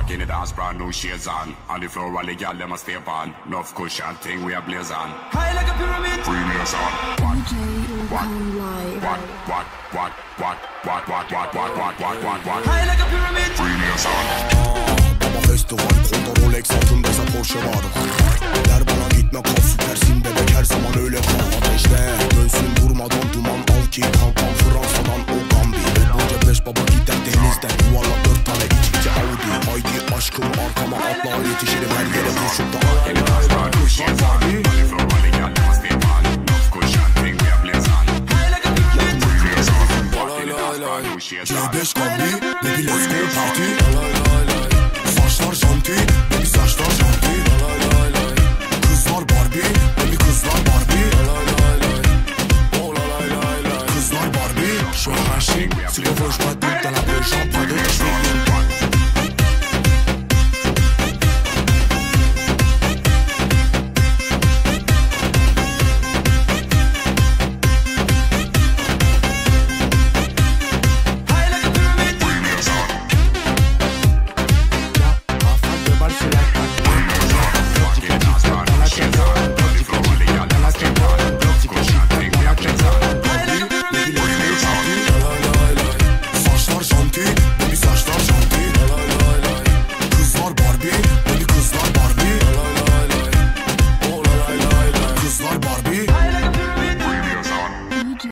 walk in the dance, brand new shades on. On the floor, all the gal them a step on. Enough cushion thing we a blaze on. High like a pyramid. Premium sound. What? High like a pyramid. Premium sound. Baba festival kolda Rolex altındaysa Porsche var. Der bana gitme kal süpersin bebek her zaman öyle kal. Ateşle dönsün durmadan duman al ki kankam Fransa'dan o Gambi. Önce 5 baba gider denizden yuvarlak 4 tane içkici Audi. Haydi aşkım arkama atla yetişirim her yere koşup da. C5 Gambi baby let's go party. Saçlar şanti baby saçlar şanti. Kızlar Barbie baby kızlar Barbie. Kızlar Barbie je suis rachis. Si on veut je dois tout dans la poche en pas de Walking in the dance, brand new shades on.